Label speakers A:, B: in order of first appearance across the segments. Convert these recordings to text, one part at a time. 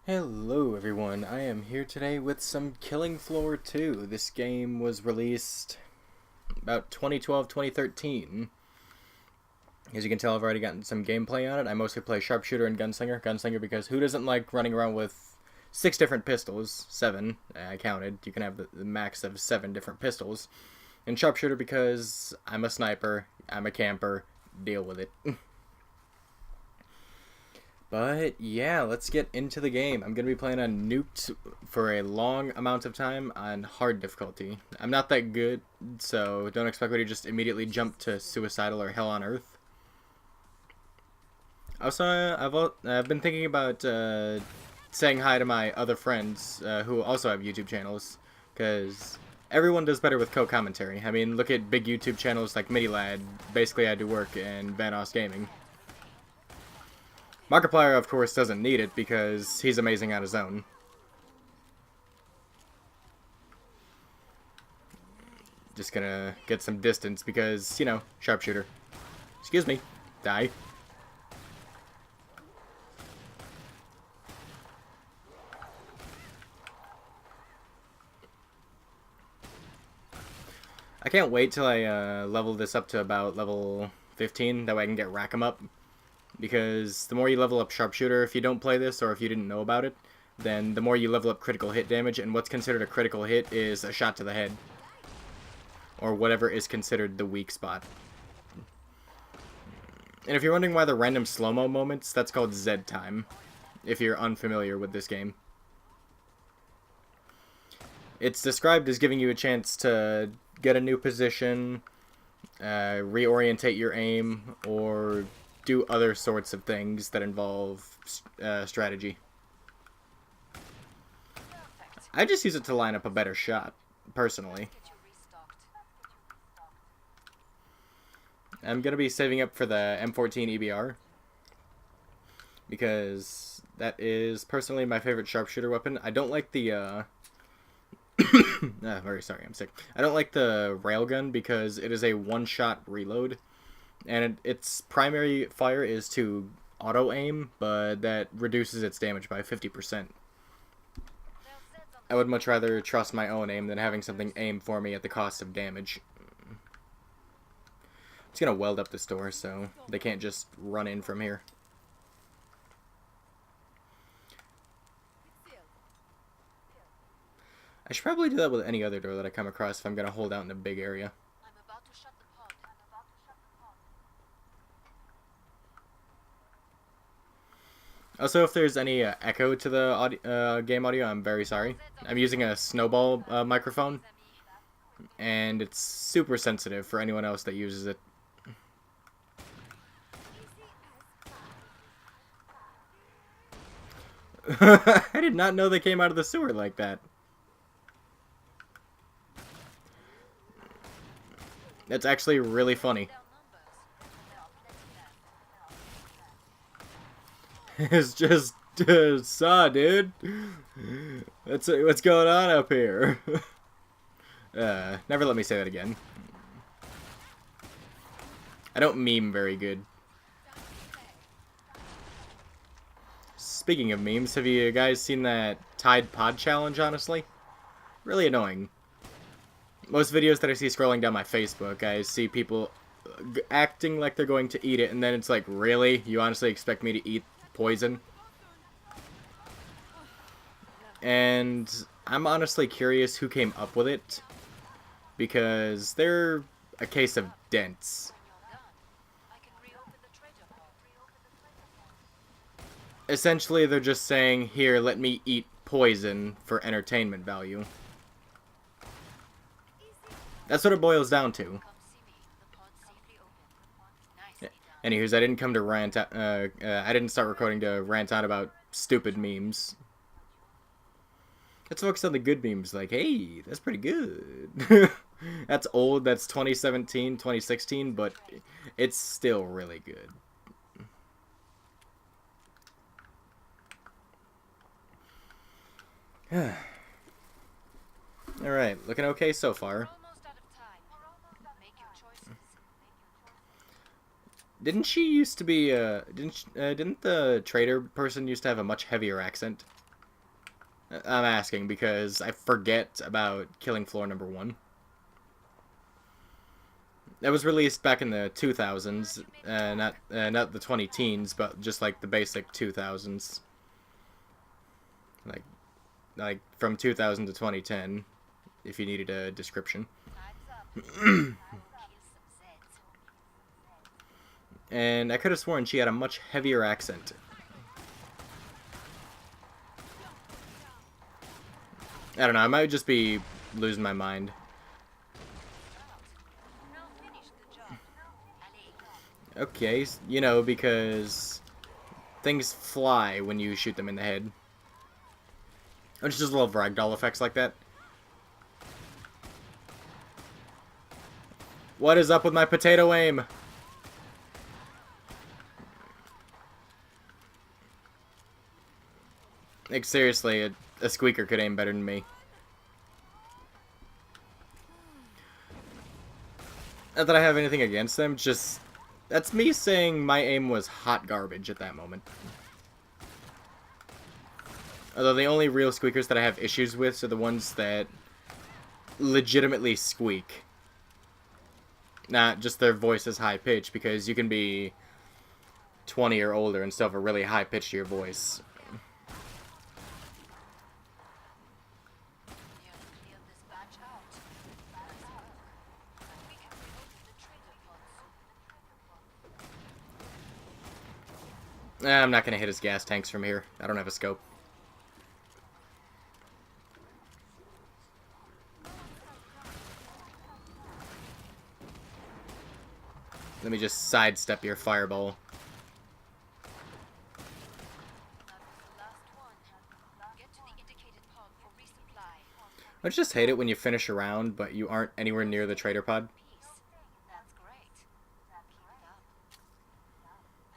A: Hello everyone, I am here today with some Killing Floor 2. This game was released about 2012-2013. As you can tell, I've already gotten some gameplay on it. I mostly play sharpshooter and gunslinger. Gunslinger because who doesn't like running around with 6 different pistols? 7, I counted. You can have the max of 7 different pistols. And sharpshooter because I'm a sniper, I'm a camper, deal with it. But yeah, let's get into the game. I'm going to be playing on Nuked for a long amount of time on hard difficulty. I'm not that good, so don't expect me to just immediately jump to Suicidal or Hell on Earth. Also, I've been thinking about saying hi to my other friends who also have YouTube channels, because everyone does better with co-commentary. I mean, look at big YouTube channels like MiniLad, Basically I Do Work, and Vanos Gaming. Markiplier, of course, doesn't need it because he's amazing on his own. Just gonna get some distance because, you know, sharpshooter. Excuse me. Die. I can't wait till I level this up to about level 15. That way I can get rack 'em up. Because the more you level up sharpshooter, if you don't play this or if you didn't know about it, then the more you level up critical hit damage, and what's considered a critical hit is a shot to the head. Or whatever is considered the weak spot. And if you're wondering why the random slow-mo moments, that's called Z time, if you're unfamiliar with this game. It's described as giving you a chance to get a new position, reorientate your aim, or do other sorts of things that involve strategy. I just use it to line up a better shot, personally. I'm going to be saving up for the M14 EBR, because that is personally my favorite sharpshooter weapon. I don't like the, very sorry, I'm sick. I don't like the railgun because it is a one-shot reload. And its primary fire is to auto-aim, but that reduces its damage by 50%. I would much rather trust my own aim than having something aim for me at the cost of damage. I'm just gonna weld up this door so they can't just run in from here. I should probably do that with any other door that I come across if I'm gonna hold out in a big area. Also, if there's any echo to the game audio, I'm very sorry. I'm using a snowball microphone, and it's super sensitive for anyone else that uses it. I did not know they came out of the sewer like that. That's actually really funny. It's just saw, dude. What's going on up here? Never let me say that again. I don't meme very good. Speaking of memes, have you guys seen that Tide Pod challenge, honestly? Really annoying. Most videos that I see scrolling down my Facebook, I see people acting like they're going to eat it, and then it's like, really? You honestly expect me to eat poison? And I'm honestly curious who came up with it, because they're a case of dense. Essentially, they're just saying, here, let me eat poison for entertainment value. That's what it boils down to. Anyways, I didn't come to rant. I didn't start recording to rant on about stupid memes. Let's focus on the good memes. Like, hey, that's pretty good. That's old. That's 2017, 2016, but it's still really good. All right, looking okay so far. Didn't she used to be, didn't the trader person used to have a much heavier accent? I'm asking because I forget about Killing Floor number 1. That was released back in the 2000s, not the 20 teens, but just like the basic 2000s, like from 2000 to 2010, if you needed a description. And I could have sworn she had a much heavier accent. I don't know, I might just be losing my mind. Okay, you know, because things fly when you shoot them in the head. It's just little ragdoll effects like that. What is up with my potato aim? Like, seriously, a squeaker could aim better than me. Not that I have anything against them, just... That's me saying my aim was hot garbage at that moment. Although the only real squeakers that I have issues with are the ones that legitimately squeak. Not just their voice is high-pitched, because you can be 20 or older and still have a really high pitch to your voice. I'm not going to hit his gas tanks from here. I don't have a scope. Let me just sidestep your fireball. I just hate it when you finish a round, but you aren't anywhere near the trader pod.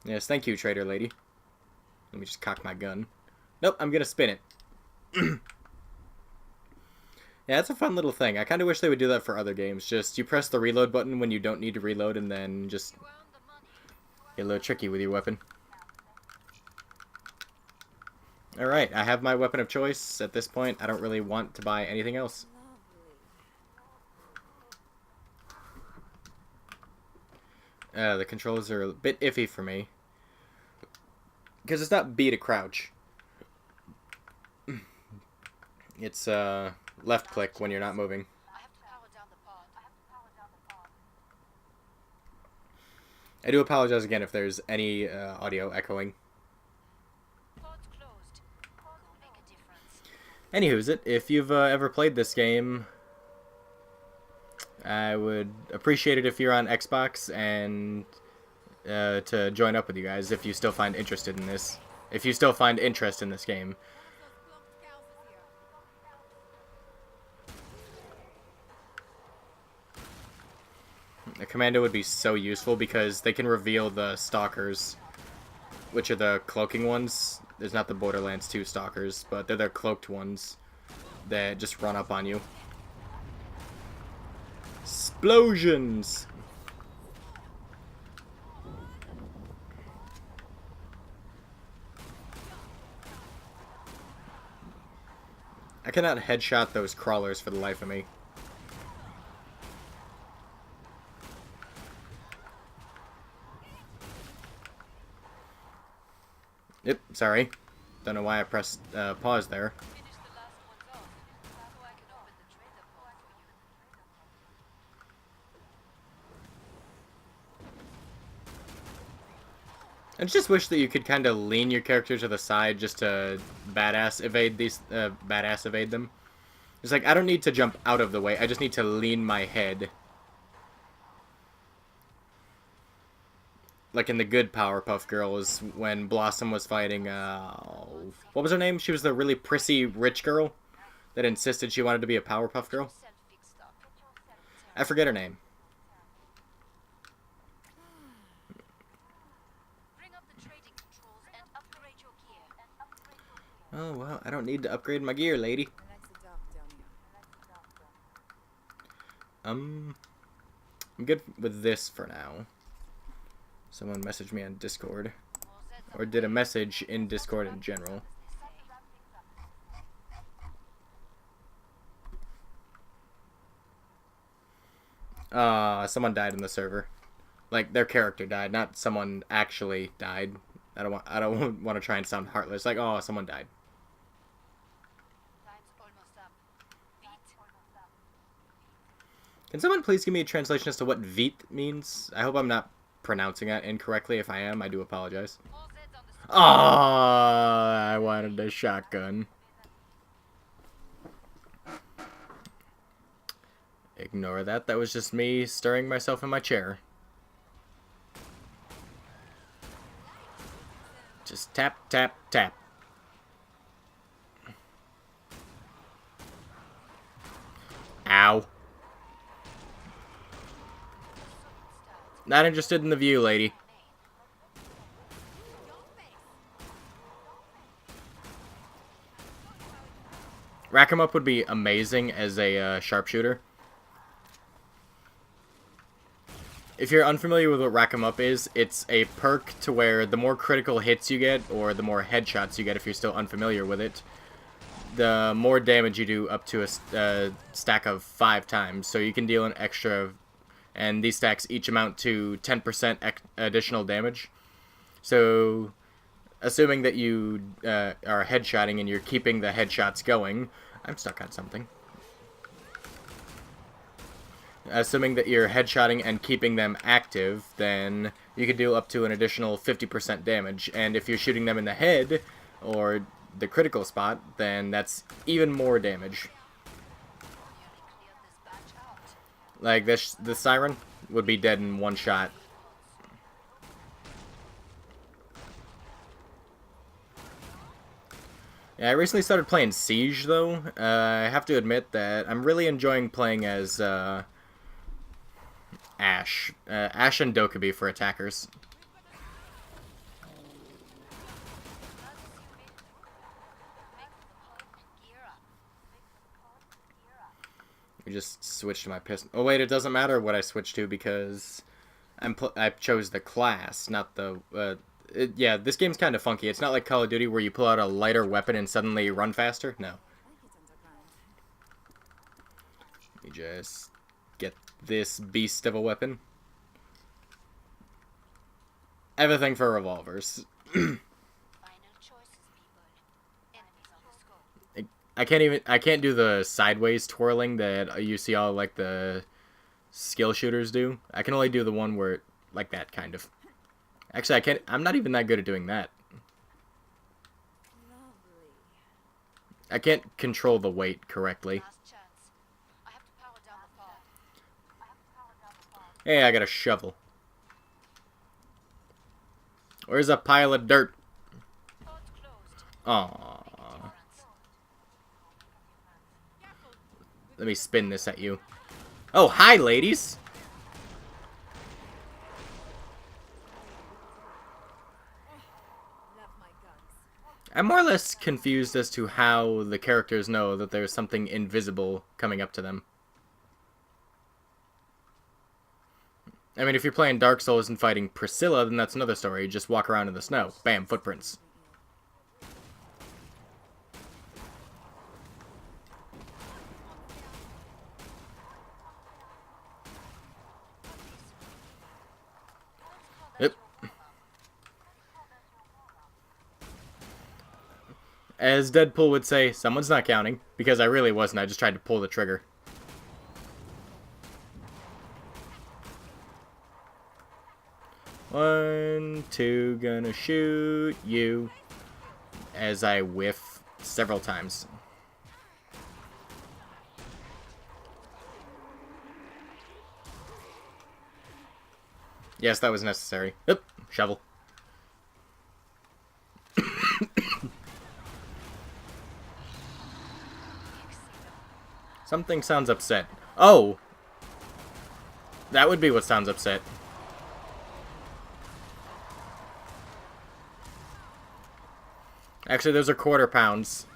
A: Yes, thank you, trader lady. Let me just cock my gun. Nope, I'm gonna spin it. Yeah, that's a fun little thing. I kind of wish they would do that for other games. Just, you press the reload button when you don't need to reload, and then just get a little tricky with your weapon. Alright, I have my weapon of choice. At this point, I don't really want to buy anything else. The controls are a bit iffy for me. Because it's not B to crouch. It's, left click when you're not moving. I do apologize again if there's any audio echoing. Anywho's it, if you've ever played this game, I would appreciate it if you're on Xbox and to join up with you guys if you still find interested in this. If you still find interest in this game. A commando would be so useful because they can reveal the stalkers, which are the cloaking ones. There's not the Borderlands 2 stalkers, but they're the cloaked ones that just run up on you. Explosions! I cannot headshot those crawlers for the life of me. Yep, sorry. Don't know why I pressed pause there. I just wish that you could kind of lean your character to the side just to badass evade them. It's like, I don't need to jump out of the way, I just need to lean my head. Like in the good Powerpuff Girls, when Blossom was fighting, what was her name? She was the really prissy rich girl that insisted she wanted to be a Powerpuff Girl. I forget her name. Oh, well, I don't need to upgrade my gear, lady. I'm good with this for now. Someone messaged me on Discord. Or did a message in Discord in general. Someone died in the server. Like, their character died, not someone actually died. I don't want to try and sound heartless. Like, oh, someone died. Can someone please give me a translation as to what Veet means? I hope I'm not pronouncing that incorrectly. If I am, I do apologize. Oh, I wanted a shotgun. Ignore that. That was just me stirring myself in my chair. Just tap, tap, tap. Ow. Not interested in the view, lady. Rack 'em up would be amazing as a sharpshooter. If you're unfamiliar with what Rack 'em Up is, it's a perk to where the more critical hits you get, or the more headshots you get if you're still unfamiliar with it, the more damage you do up to a stack of 5 times. So you can deal an extra, and these stacks each amount to 10% additional damage. So, assuming that you are headshotting and you're keeping the headshots going, I'm stuck on something. Assuming that you're headshotting and keeping them active, then you could deal up to an additional 50% damage. And if you're shooting them in the head, or the critical spot, then that's even more damage. Like, the siren would be dead in one shot. Yeah, I recently started playing Siege, though. I have to admit that I'm really enjoying playing as Ash. Ash and Dokkaebi for attackers. We just switched to my pistol. Oh wait, it doesn't matter what I switch to because I chose the class, not the. Yeah, this game's kind of funky. It's not like Call of Duty where you pull out a lighter weapon and suddenly run faster. No. Let me just get this beast of a weapon. Everything for revolvers. I can't do the sideways twirling that you see all like the skill shooters do. I can only do the one where like that kind of. Actually, I'm not even that good at doing that. I can't control the weight correctly. Hey, I got a shovel. Where's a pile of dirt? Aww. Let me spin this at you. Oh, hi, ladies! I'm more or less confused as to how the characters know that there's something invisible coming up to them. I mean, if you're playing Dark Souls and fighting Priscilla, then that's another story. You just walk around in the snow. Bam, footprints. Yep. As Deadpool would say, someone's not counting. Because I really wasn't. I just tried to pull the trigger. One, two, gonna shoot you. As I whiff several times. Yes, that was necessary. Oop, shovel. Something sounds upset. Oh! That would be what sounds upset. Actually, those are quarter pounds.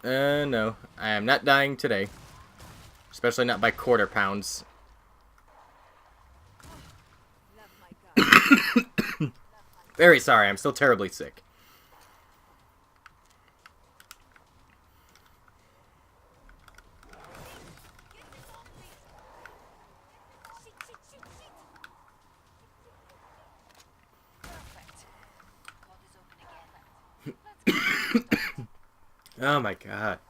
A: No. I am not dying today. Especially not by quarter pounds. Very sorry, I'm still terribly sick. Oh my god.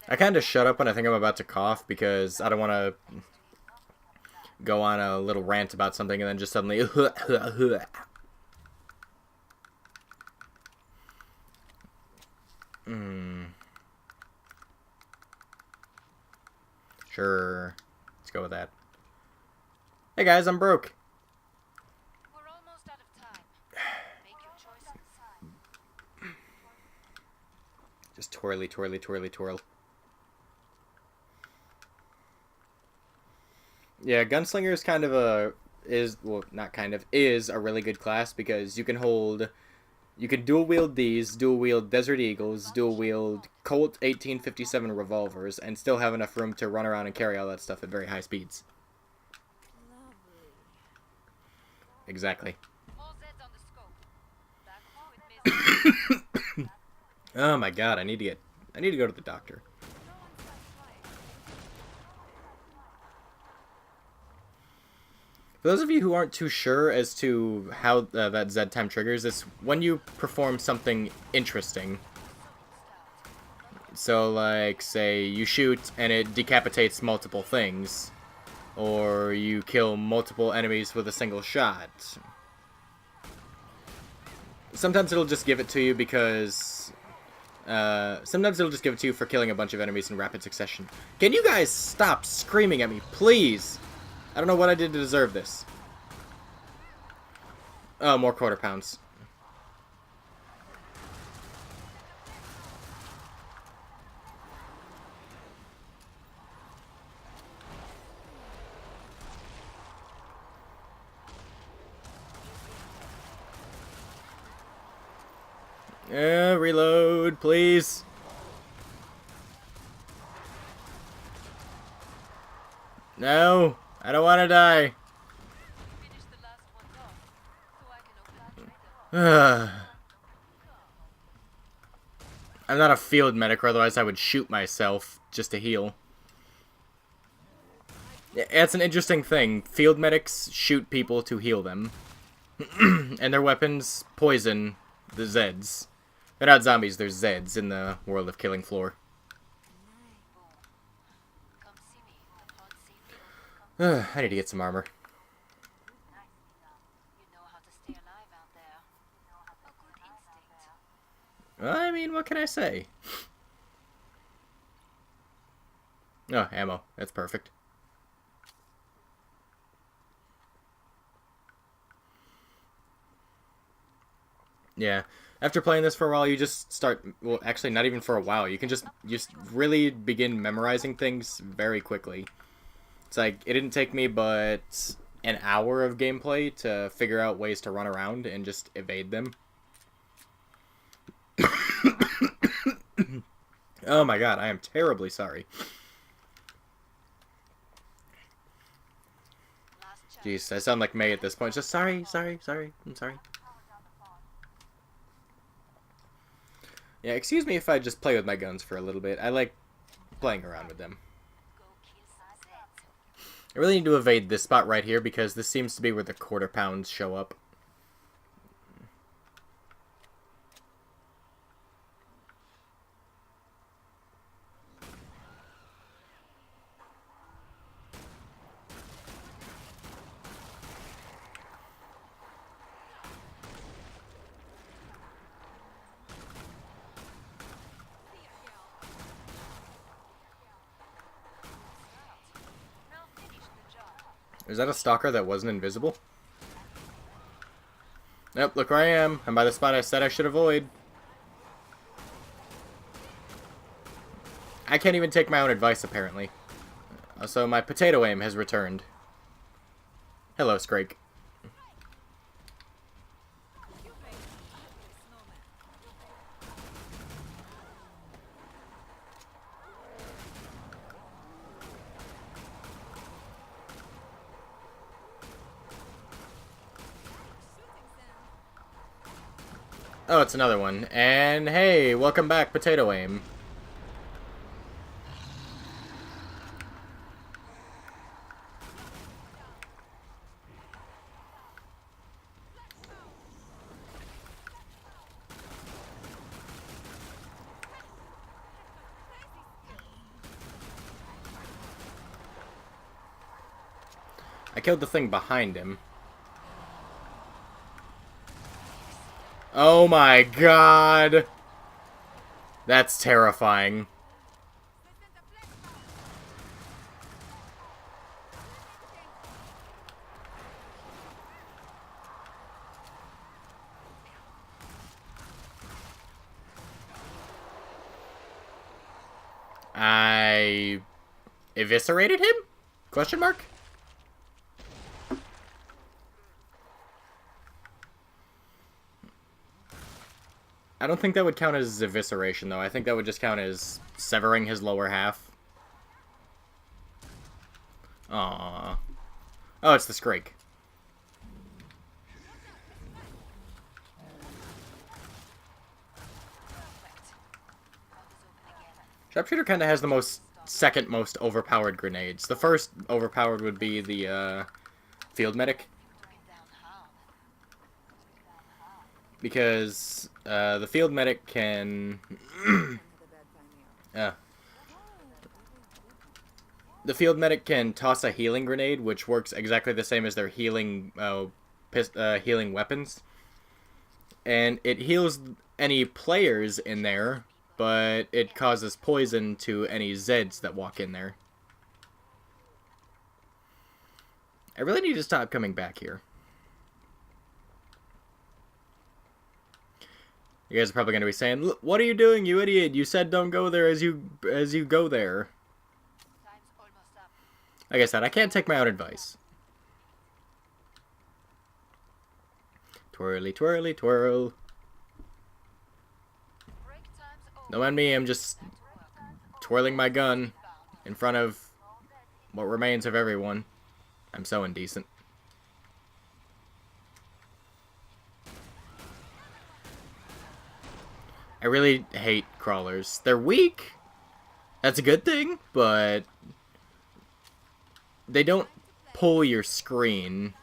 A: I kind of shut up when I think I'm about to cough because I don't want to go on a little rant about something and then just suddenly... Sure. Let's go with that. Hey guys, I'm broke.
B: We're almost out of time. Make your choices.
A: Just twirly, twirly, twirly, twirl. Yeah, gunslinger is kind of a... well, not kind of, is a really good class because you can hold... You can dual wield these, dual wield Desert Eagles, dual wield Colt 1857 revolvers, and still have enough room to run around and carry all that stuff at very high speeds.
B: Lovely.
A: Exactly.
B: All Zeds on the scope. Back with
A: Oh my god, I need to go to the doctor. For those of you who aren't too sure as to how that Z time triggers, it's when you perform something interesting. So, like, say you shoot and it decapitates multiple things, or you kill multiple enemies with a single shot. Sometimes it'll just give it to you because... sometimes it'll just give it to you for killing a bunch of enemies in rapid succession. Can you guys stop screaming at me, please? I don't know what I did to deserve this. Oh, more quarter pounds. Reload, please. No, I don't want to die.
B: finish the last ones off, so I can open the trigger.
A: I'm not a field medic, or otherwise I would shoot myself just to heal. Yeah, it's an interesting thing. Field medics shoot people to heal them. And their weapons poison the Zeds. They're not zombies, they're Zeds in the world of Killing Floor.
B: Come see me upon safety.
A: I need to get some armor.
B: You know how to stay alive out there. A good instinct.
A: I mean, what can I say? Oh, ammo. That's perfect. Yeah. After playing this for a while, you just start... Well, actually, not even for a while. You can just really begin memorizing things very quickly. It's like, it didn't take me but an hour of gameplay to figure out ways to run around and just evade them. Oh my god, I am terribly sorry. Jeez, I sound like May at this point. Just sorry, I'm sorry. Yeah, excuse me if I just play with my guns for a little bit. I like playing around with them.
B: Go kill some Zeds.
A: I really need to evade this spot right here because this seems to be where the quarter pounds show up.
B: Now finish the job.
A: Is that a stalker that wasn't invisible? Nope, look where I am. I'm by the spot I said I should avoid. I can't even take my own advice, apparently. So my potato aim has returned. Hello, Scrake. Oh, it's another one. And hey, welcome back, potato aim. I killed the thing behind him. Oh my god! That's terrifying. I eviscerated him? Question mark? I don't think that would count as evisceration, though. I think that would just count as severing his lower half. Aww. Oh, it's the Scrake. Sharpshooter kind of has the second most overpowered grenades. The first overpowered would be the field medic. Because the field medic can... the field medic can toss a healing grenade, which works exactly the same as their healing healing weapons. And it heals any players in there, but it causes poison to any Zeds that walk in there. I really need to stop coming back here. You guys are probably going to be saying, "Look, what are you doing, you idiot? You said don't go there as you go there." Like I said, I can't take my own advice. Twirly, twirly, twirl. Don't mind me, I'm just twirling my gun in front of what remains of everyone. I'm so indecent. I really hate crawlers. They're weak. That's a good thing, but they don't pull your screen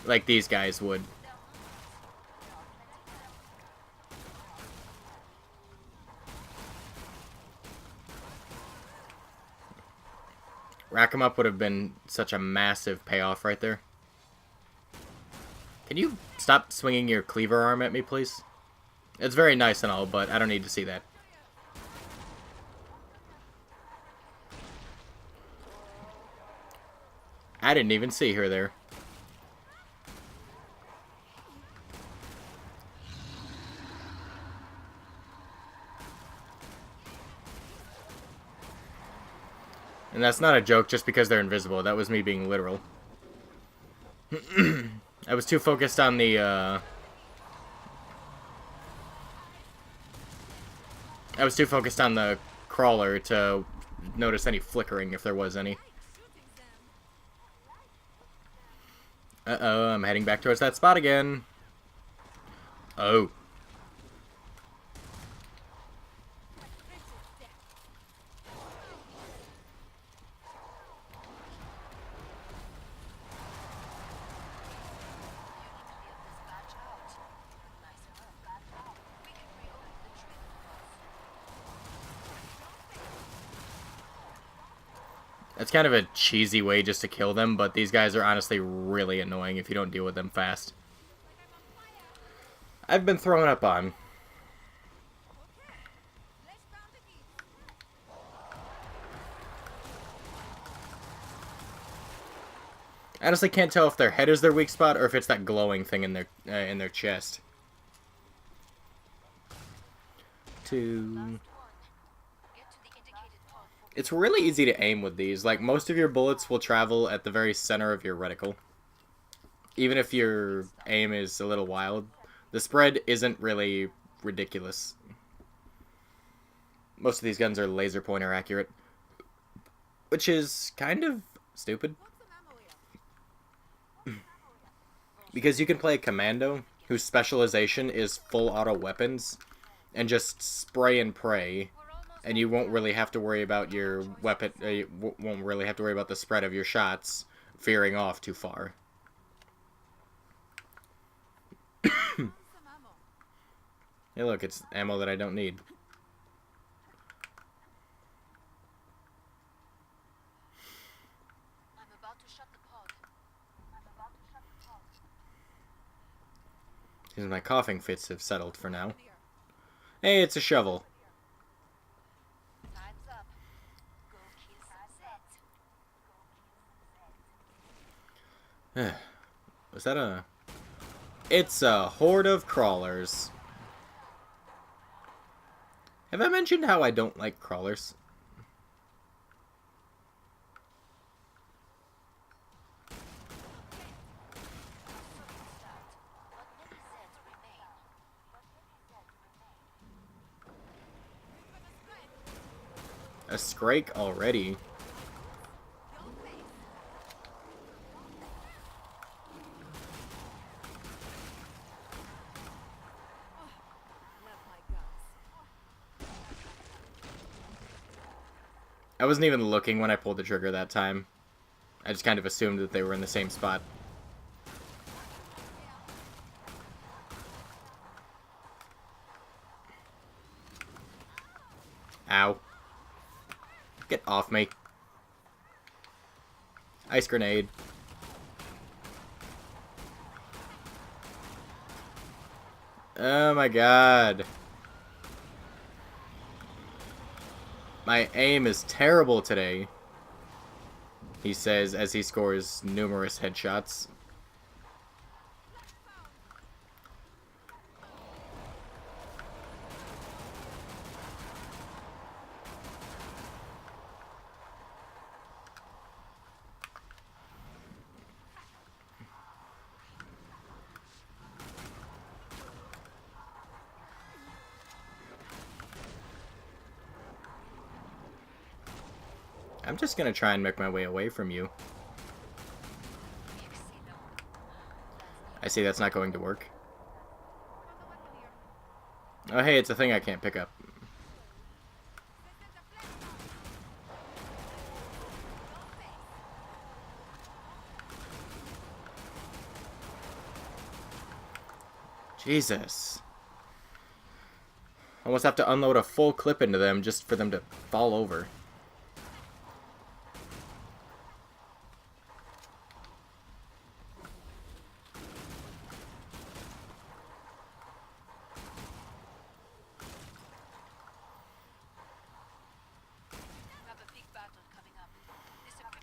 A: like these guys would. Rack 'em up would have been such a massive payoff right there. Can you stop swinging your cleaver arm at me, please? It's very nice and all, but I don't need to see that. I didn't even see her there. And that's not a joke just because they're invisible. That was me being literal. I was too focused on the, I was too focused on the crawler to notice any flickering, if there was any. Uh-oh, I'm heading back towards that spot again. Oh. That's kind of a cheesy way just to kill them, but these guys are honestly really annoying if you don't deal with them fast. I've been thrown up on. I honestly can't tell if their head is their weak spot or if it's that glowing thing in their chest. It's really easy to aim with these. Like, most of your bullets will travel at the very center of your reticle. Even if your aim is a little wild. The spread isn't really ridiculous. Most of these guns are laser pointer accurate. Which is kind of stupid. Because you can play a commando whose specialization is full auto weapons and just spray and pray, and you won't really have to worry about your weapon. You won't really have to worry about the spread of your shots veering off too far. Hey, look, it's ammo that I don't need.
B: I'm about to shut the pod.
A: Seems my coughing fits have settled for now. Hey, it's a shovel.
B: Time's up. Go kill some Zeds.
A: Was that a... It's a horde of crawlers. Have I mentioned how I don't like crawlers? A Scrake already? I wasn't even looking when I pulled the trigger that time. I just kind of assumed that they were in the same spot. Ow. Get off me. Ice grenade. Oh my god. My aim is terrible today, he says as he scores numerous headshots. I'm just gonna try and make my way away from you. I see that's not going to work. Oh hey, it's a thing I can't pick up. Jesus. Almost have to unload a full clip into them just for them to fall over.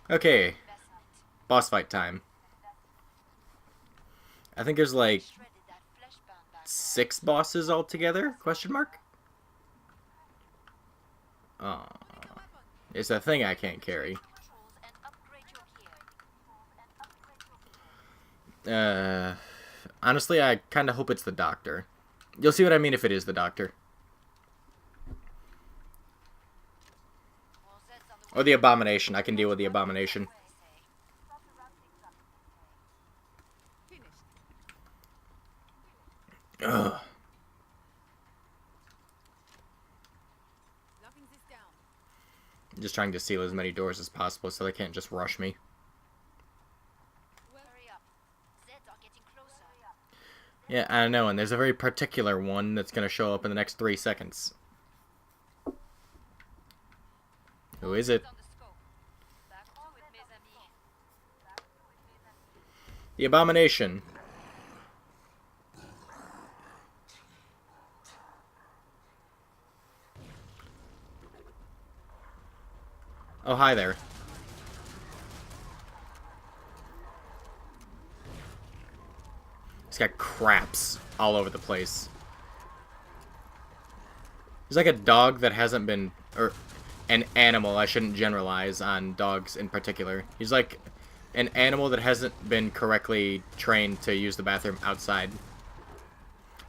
A: Okay, boss fight time. I think there's like 6 bosses altogether? Question mark? Oh, it's a thing I can't carry. Honestly, I kind of hope it's the doctor. You'll see what I mean if it is the doctor. Or the abomination. I can deal with the abomination. Ugh. I'm just trying to seal as many doors as possible so they can't just rush me. Yeah, I know, and there's a very particular one that's going to show up in the next 3 seconds. Who is it? The abomination. Oh, hi there. He's got craps all over the place. He's like a dog that hasn't been... or an animal. I shouldn't generalize on dogs in particular. He's like an animal that hasn't been correctly trained to use the bathroom outside.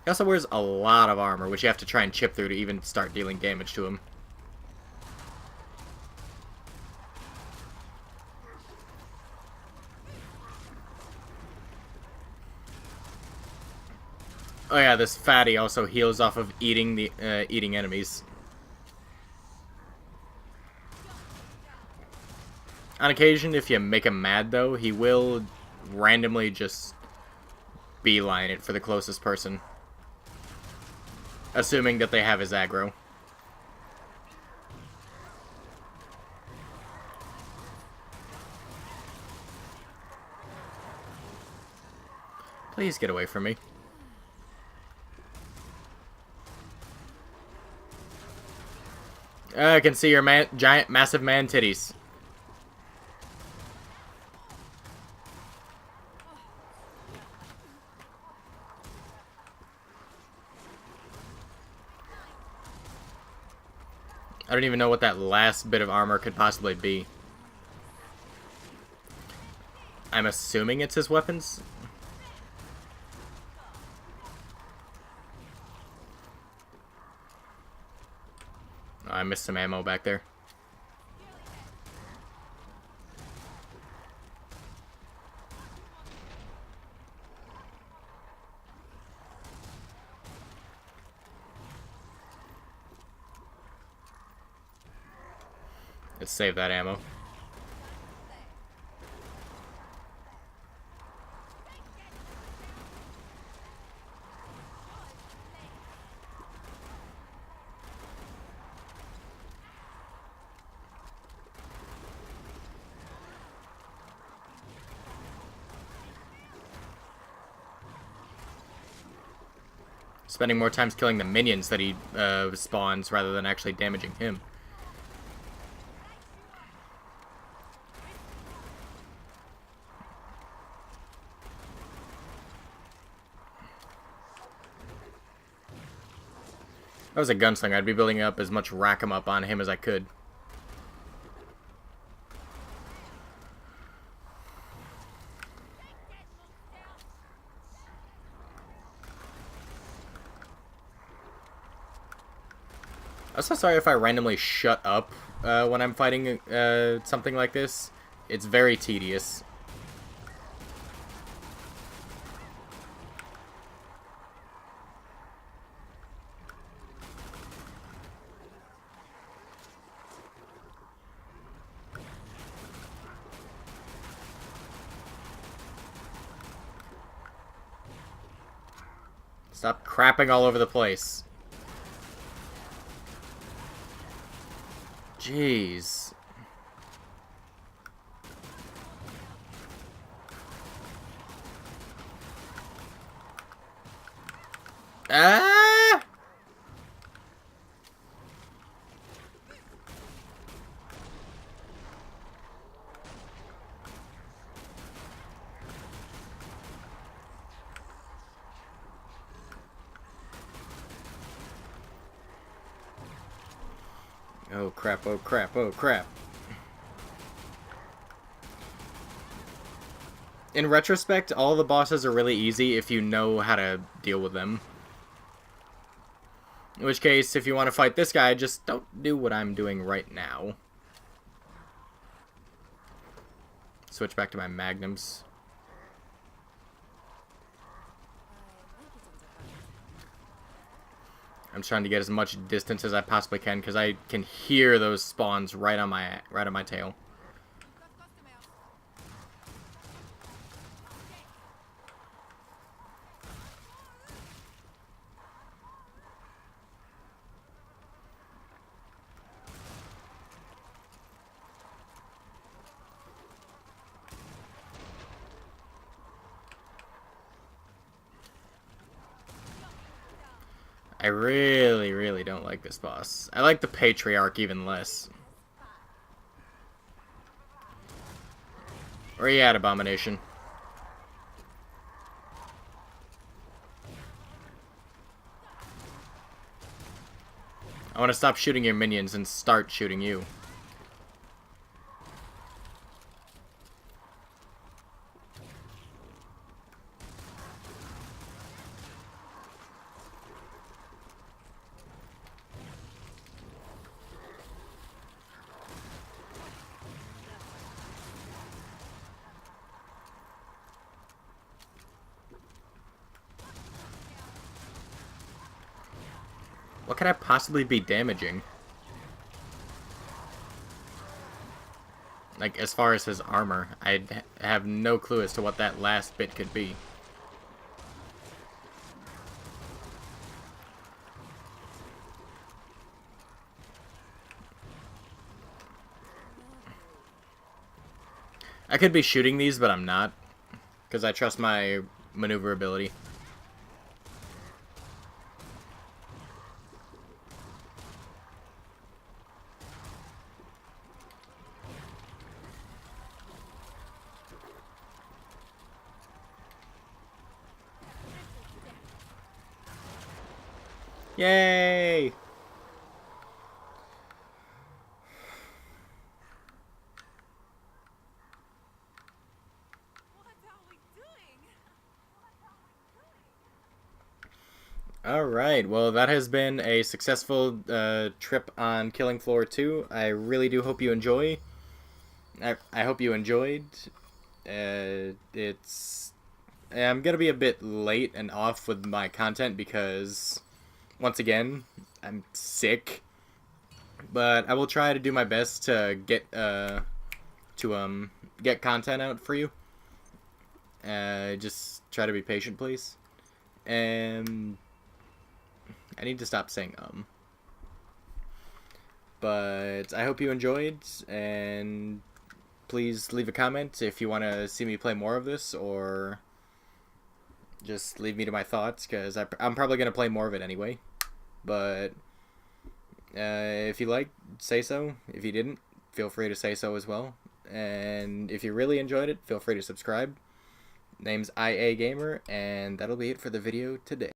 A: He also wears a lot of armor, which you have to try and chip through to even start dealing damage to him. Oh yeah, this fatty also heals off of eating the eating enemies. On occasion, if you make him mad, though, he will randomly just beeline it for the closest person. Assuming that they have his aggro. Please get away from me. I can see your giant, massive man titties. I don't even know what that last bit of armor could possibly be. I'm assuming it's his weapons. Oh, I missed some ammo back there. Let's save that ammo. Spending more times killing the minions that he spawns rather than actually damaging him. If I was a gunslinger, I'd be building up as much rack-em-up on him as I could. I'm so sorry if I randomly shut up when I'm fighting something like this. It's very tedious. Stop crapping all over the place. Jeez. Ah! Oh crap, oh crap, oh crap. In retrospect, all the bosses are really easy if you know how to deal with them. In which case, if you want to fight this guy, just don't do what I'm doing right now. Switch back to my magnums. I'm trying to get as much distance as I possibly can because I can hear those spawns right on my tail. I really, really don't like this boss. I like the Patriarch even less. Where you at, Abomination? I want to stop shooting your minions and start shooting you. What could I possibly be damaging? Like, as far as his armor, I have no clue as to what that last bit could be. I could be shooting these, but I'm not. Because I trust my maneuverability. Yay! Alright, well that has been a successful trip on Killing Floor 2. I really do hope you enjoy. I hope you enjoyed. I'm gonna be a bit late and off with my content because, once again, I'm sick. But I will try to do my best to get content out for you. Just try to be patient, please. And I need to stop saying But I hope you enjoyed, and please leave a comment if you want to see me play more of this, or just leave me to my thoughts, because I'm probably going to play more of it anyway. But if you like, say so. If you didn't, feel free to say so as well. And if you really enjoyed it, feel free to subscribe. Name's IA Gamer, and that'll be it for the video today.